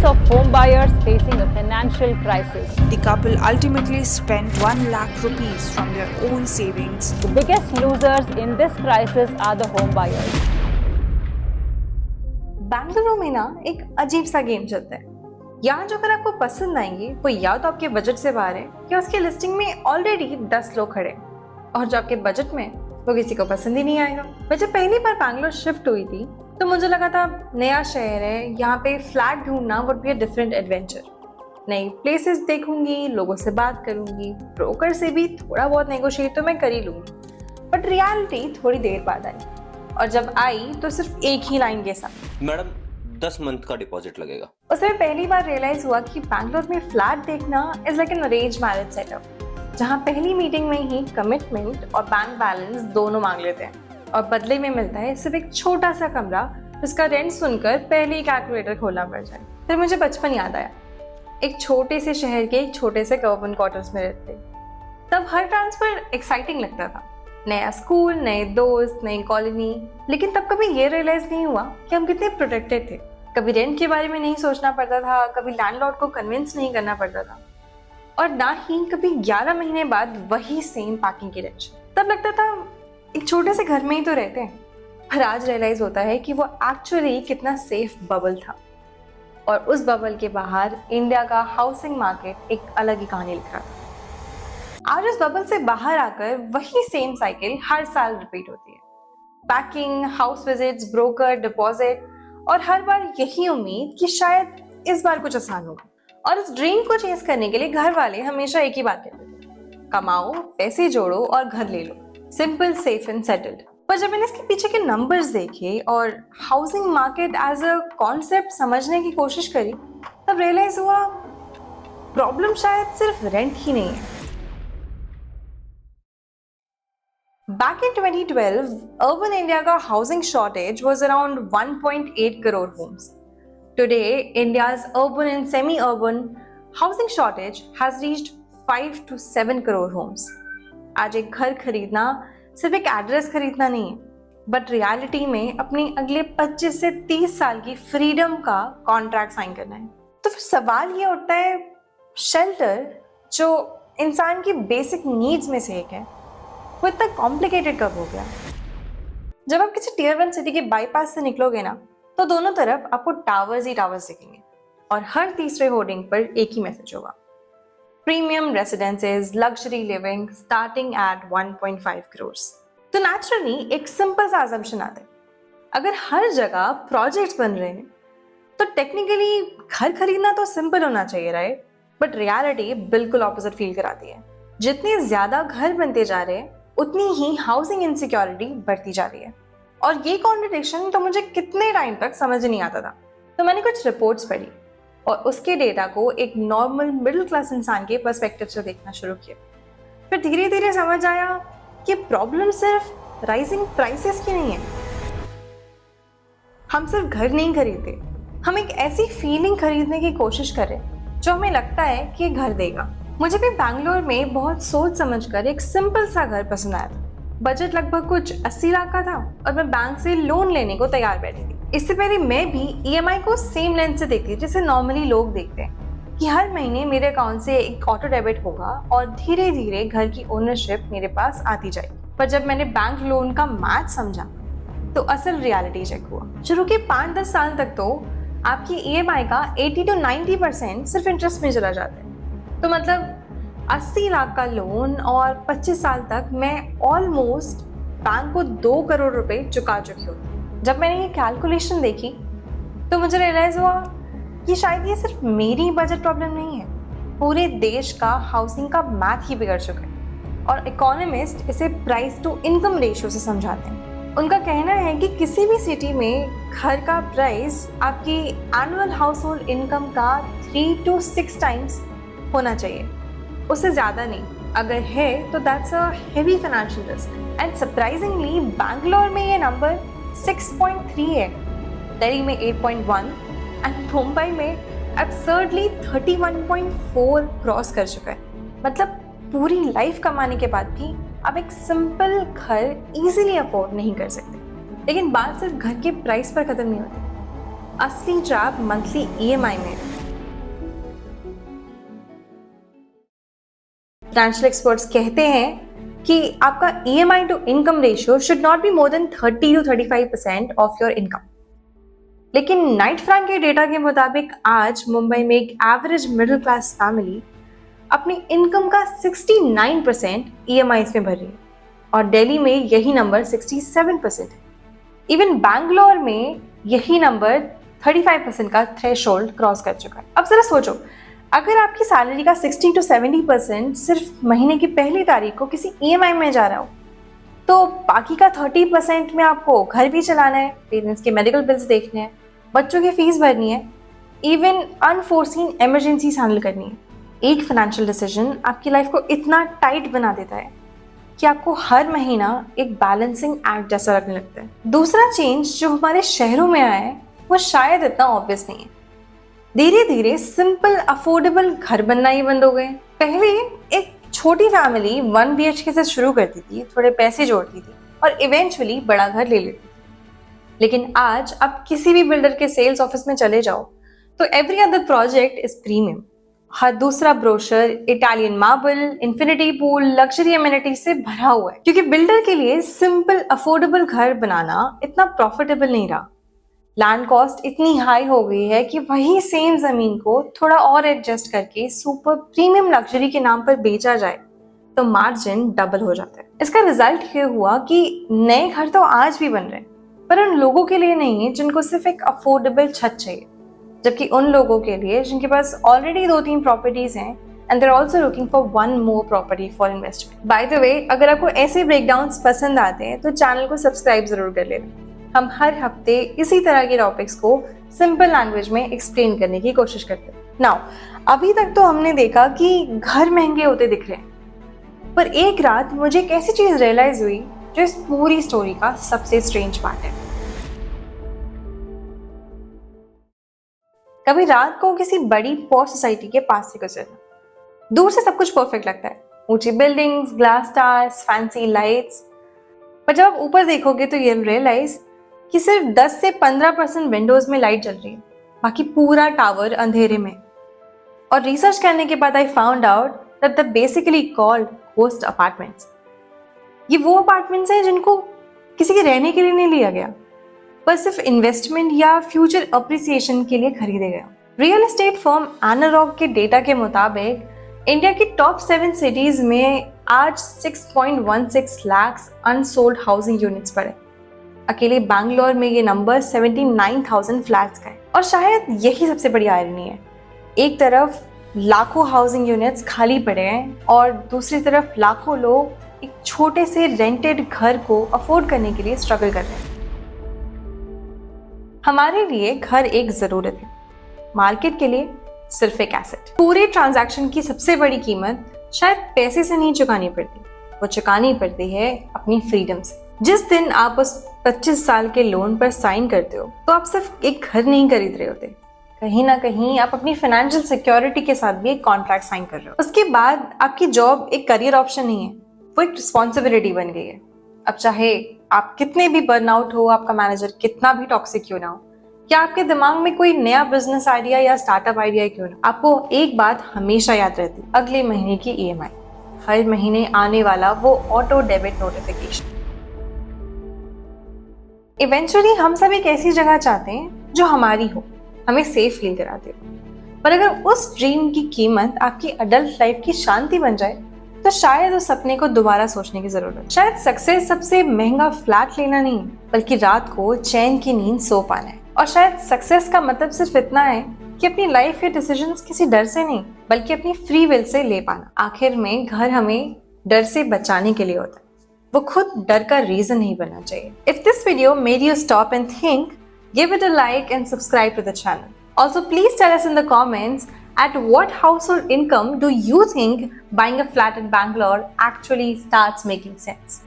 of home buyers facing a financial crisis. The couple ultimately spent 1 lakh rupees from their own savings. The biggest losers in this crisis are the home buyers. Bengaluru में ना एक अजीब सा game चलता है। यहाँ जो अगर आपको पसंद आएंगे वो या तो आपके बजट से बाहर है या उसके लिस्टिंग में ऑलरेडी 10 लोग खड़े हैं, और जो आपके बजट में वो किसी को पसंद ही नहीं आएगा। मैं जब पहली बार बैंगलोर शिफ्ट हुई थी तो मुझे लगा था नया शहर है, यहाँ पे फ्लैट ढूंढना would be a different adventure. नई प्लेसेस देखूंगी, लोगों से बात करूंगी, ब्रोकर से भी थोड़ा बहुत नेगोशिएट तो मैं कर ही लूंगी। बट रियलिटी थोड़ी देर बाद आई, और जब आई तो सिर्फ एक ही लाइन के साथ, मैडम 10 मंथ का डिपॉजिट लगेगा। उसमें पहली बार रियलाइज हुआ कि बैंगलोर में फ्लैट देखना is like an arrange marriage setup, जहाँ पहली मीटिंग में ही कमिटमेंट और बैंक बैलेंस दोनों मांग लेते हैं, और बदले में मिलता है सिर्फ एक छोटा सा कमरा जिसका रेंट सुनकर पहले ही कैलकुलेटर खोलना पड़ जाए। फिर मुझे बचपन याद आया, एक छोटे से शहर के एक छोटे से गवर्नमेंट क्वार्टर्स में रहते। तब हर ट्रांसफर एक्साइटिंग लगता था, नया स्कूल, नए दोस्त, नई कॉलोनी। लेकिन तब कभी ये रियलाइज नहीं हुआ कि हम कितने प्रोटेक्टेड थे। कभी रेंट के बारे में नहीं सोचना पड़ता था, कभी लैंडलॉर्ड को कन्विंस नहीं करना पड़ता था, और ना ही कभी 11 महीने बाद वही सेम पैकिंग की टेंशन। तब लगता था एक छोटे से घर में ही तो रहते हैं, पर आज रियलाइज होता है कि वो एक्चुअली कितना सेफ बबल था, और उस बबल के बाहर इंडिया का हाउसिंग मार्केट एक अलग ही कहानी लिख रहा था। आज उस बबल से बाहर आकर वही सेम साइकिल हर साल रिपीट होती है। Packing, house visits, broker, deposit, और हर बार यही उम्मीद कि शायद इस बार कुछ आसान होगा। और इस ड्रीम को चेस करने के लिए घर वाले हमेशा एक ही बात कहते थे, कमाओ, पैसे जोड़ो और घर ले लो, सिंपल, सेफ एंड सेटल्ड। पर जब मैंने इसके पीछे के नंबर्स देखे और housing market as a concept समझने की कोशिश करी, तब रियलाइज हुआ प्रॉब्लम शायद सिर्फ रेंट ही नहीं है। Back in 2012, urban India का housing shortage was around 1.8 crore homes. Today, India's urban and semi-urban housing shortage has reached 5 to 7 crore homes. आज एक घर खरीदना सिर्फ एक एड्रेस खरीदना नहीं है, बट रियलिटी में अपनी अगले 25 से 30 साल की फ्रीडम का कॉन्ट्रैक्ट साइन करना है। तो फिर सवाल ये उठता है, शेल्टर जो इंसान की बेसिक नीड्स में से एक है, वो इतना कॉम्प्लिकेटेड कब हो गया? जब आप किसी टियर 1 सिटी के बाईपास से निकलोगे ना, तो दोनों तरफ आपको टावर्स ही टावर्स दिखेंगे, और हर तीसरे होर्डिंग पर एक ही मैसेज होगा, premium residences, luxury living starting at 1.5 crore. तो नेचुरली एक सिंपल सा असम्पशन आता है, अगर हर जगह प्रोजेक्ट्स बन रहे हैं तो टेक्निकली घर खरीदना तो सिंपल होना चाहिए, राइट? बट रियलिटी बिल्कुल ऑपोजिट फील कराती है। जितने ज्यादा घर बनते जा रहे हैं उतनी ही हाउसिंग इनसिक्योरिटी बढ़ती जा रही है, और ये कॉन्ट्रडिक्शन तो मुझे कितने टाइम तक समझ नहीं आता था। तो मैंने कुछ रिपोर्ट्स पढ़ी और उसके डेटा को एक नॉर्मल मिडिल क्लास इंसान के पर्सपेक्टिव से देखना शुरू किया। फिर धीरे धीरे समझ आया कि प्रॉब्लम सिर्फ राइजिंग प्राइसेस की नहीं है। हम सिर्फ घर नहीं खरीदते, हम एक ऐसी फीलिंग खरीदने की कोशिश करें जो हमें लगता है कि घर देगा। मुझे भी बैंगलोर में बहुत सोच समझकर एक सिंपल सा घर पसंद आया था। बजट लगभग कुछ 80 लाख का था, और मैं बैंक से लोन लेने को तैयार बैठी थी। इससे पहले मैं भी EMI को सेम लेंस से देखती थी जैसे नॉर्मली लोग देखते हैं, कि हर महीने मेरे अकाउंट से एक ऑटो डेबिट होगा और धीरे धीरे घर की ओनरशिप मेरे पास आती जाएगी। पर जब मैंने बैंक लोन का मैथ समझा तो असल रियलिटी चेक हुआ। शुरू के 5-10 साल तक तो आपकी EMI का 80 to 90% सिर्फ इंटरेस्ट में चला जाता है। तो मतलब 80 लाख का लोन, और 25 साल तक मैं ऑलमोस्ट बैंक को 2 करोड़ रुपए चुका चुकी हूँ। जब मैंने ये कैलकुलेशन देखी तो मुझे रियलाइज हुआ कि शायद ये सिर्फ मेरी बजट प्रॉब्लम नहीं है, पूरे देश का हाउसिंग का मैथ ही बिगड़ चुका है। और इकोनॉमिस्ट इसे प्राइस टू इनकम रेशियो से समझाते हैं। उनका कहना है कि किसी भी सिटी में घर का प्राइस आपकी एनुअल हाउस होल्ड इनकम का 3 to 6 टाइम्स होना चाहिए, उससे ज्यादा नहीं। अगर है तो that's a heavy financial risk. And surprisingly Bangalore में ये नंबर 6.3 है, दिल्ली में 8.1 एंड मुंबई में absurdly 31.4 क्रॉस कर चुका है। मतलब पूरी लाइफ कमाने के बाद भी आप एक सिंपल घर इजीली अफोर्ड नहीं कर सकते। लेकिन बात सिर्फ घर के प्राइस पर खत्म नहीं होती, असली ट्रैप मंथली EMI में फाइनेंशियल एक्सपर्ट्स कहते हैं कि आपका EMI to income ratio should not be more than 30 to 35% of your income. लेकिन नाइट फ्रैंक के डेटा के मुताबिक आज मुंबई में एक एवरेज मिडिल क्लास फैमिली अपनी इनकम का 69% EMIs में भर रही है और दिल्ली में यही नंबर 67% है। इवन बैंगलोर में यही नंबर 35% का थ्रेशोल्ड क्रॉस कर चुका है। अब जरा सोचो, अगर आपकी सैलरी का 60 to 70% सिर्फ महीने की पहली तारीख को किसी EMI में जा रहा हो, तो बाकी का 30% में आपको घर भी चलाना है, पेरेंट्स के मेडिकल बिल्स देखने हैं, बच्चों की फीस भरनी है, इवन अनफोर्सीन इमरजेंसीज हैंडल करनी है। एक फाइनेंशियल डिसीजन आपकी लाइफ को इतना टाइट बना देता है कि आपको हर महीना एक बैलेंसिंग एक्ट जैसा लगने लगता है। दूसरा चेंज जो हमारे शहरों में आया है वो शायद इतना ऑब्वियस नहीं है। धीरे धीरे सिंपल अफोर्डेबल घर बनना ही बंद हो गए। पहले एक छोटी फैमिली 1 BHK से शुरू करती थी, थोड़े पैसे जोड़ती थी और इवेंचुअली बड़ा घर ले लेती थी। लेकिन आज आप किसी भी बिल्डर के सेल्स ऑफिस में चले जाओ तो every other project is premium. हर दूसरा brochure Italian marble, infinity pool, luxury amenity से भरा हुआ है, क्योंकि बिल्डर के लिए सिंपल अफोर्डेबल घर बनाना इतना प्रॉफिटेबल नहीं रहा। लैंड कॉस्ट इतनी हाई हो गई है कि वही सेम जमीन को थोड़ा और एडजस्ट करके सुपर प्रीमियम लग्जरी के नाम पर बेचा जाए तो मार्जिन डबल हो जाता है। इसका रिजल्ट ये हुआ कि नए घर तो आज भी बन रहे हैं, पर उन लोगों के लिए नहीं है जिनको सिर्फ एक अफोर्डेबल छत चाहिए, जबकि उन लोगों के लिए जिनके पास ऑलरेडी 2-3 प्रॉपर्टीज हैं and they are also looking for 1 more property for investment. By the way, अगर आपको ऐसे ब्रेकडाउन्स पसंद आते हैं तो चैनल को सब्सक्राइब जरूर कर लेना। हम हर हफ्ते इसी तरह के टॉपिक्स को सिंपल लैंग्वेज में एक्सप्लेन करने की कोशिश करते हैं। नाउ, अभी तक तो हमने देखा कि घर महंगे होते दिख रहे हैं, पर एक रात मुझे एक ऐसी चीज रियलाइज हुई जो इस पूरी स्टोरी का सबसे स्ट्रेंज पार्ट है। कभी रात को किसी बड़ी पॉश सोसाइटी के पास से गुजरना, दूर से सब कुछ परफेक्ट लगता है, ऊंची buildings, glass stars, fancy lights, पर जब आप ऊपर देखोगे तो ये रियलाइज कि सिर्फ 10 से 15% विंडोज में लाइट जल रही है, बाकी पूरा टावर अंधेरे में। और रिसर्च करने के बाद I found out that the basically called ghost apartments. ये वो अपार्टमेंट्स हैं जिनको किसी के रहने के लिए नहीं लिया गया, पर सिर्फ इन्वेस्टमेंट या फ्यूचर अप्रिसिएशन के लिए खरीदे गए। रियल एस्टेट फर्म एनालॉग के डेटा के मुताबिक इंडिया की टॉप 7 सिटीज में आज 6.16 लाख अनसोल्ड हाउसिंग यूनिट्स पड़े। अकेले बैंगलोर में ये नंबर 79,000 फ्लैट्स का है। और शायद यही सबसे बड़ी आयरनी है, एक तरफ लाखों हाउसिंग यूनिट्स खाली पड़े हैं और दूसरी तरफ लाखों लोग एक छोटे से रेंटेड घर को अफोर्ड करने के लिए स्ट्रगल कर रहे हैं। हमारे लिए घर एक जरूरत है, मार्केट के लिए सिर्फ एक एसेट। पूरे ट्रांजैक्शन की सबसे बड़ी कीमत शायद पैसे से नहीं चुकानी पड़ती, वो चुकानी पड़ती है अपनी फ्रीडम से। जिस दिन आप उस 25 साल के लोन पर साइन करते हो तो आप सिर्फ एक घर नहीं खरीद रहे होते, कहीं ना कहीं आप अपनी फाइनेंशियल सिक्योरिटी के साथ भी एक कॉन्ट्रैक्ट साइन कर रहे हो। उसके बाद आपकी जॉब एक करियर ऑप्शन नहीं है, वो एक रिस्पॉन्सिबिलिटी बन गई है। अब चाहे आप कितने भी बर्नआउट हो, आपका मैनेजर कितना भी टॉक्सिक क्यों ना हो, या आपके दिमाग में कोई नया बिजनेस आइडिया या स्टार्टअप आइडिया क्यों ना, आपको एक बात हमेशा याद रहती, अगले महीने की EMI, हर महीने आने वाला वो ऑटो डेबिट नोटिफिकेशन। इवेंचुअली हम सब एक ऐसी जगह चाहते हैं जो हमारी हो, हमें सेफ फील कराते हो, पर अगर उस ड्रीम की कीमत आपकी अडल्ट लाइफ की शांति बन जाए तो शायद उस सपने को दोबारा सोचने की जरूरत है। शायद सक्सेस सबसे महंगा फ्लैट लेना नहीं, बल्कि रात को चैन की नींद सो पाना है। और शायद सक्सेस का मतलब सिर्फ इतना है कि अपनी लाइफ के डिसीजंस किसी डर से नहीं, बल्कि अपनी फ्री विल से ले पाना। आखिर में घर हमें डर से बचाने के लिए होता है, वो खुद डर का रीजन नहीं बनना चाहिए। If this video made you stop and think, give it a like and subscribe to the channel. Also, please tell us in the comments at what household income do you think buying a flat in Bangalore actually starts making sense.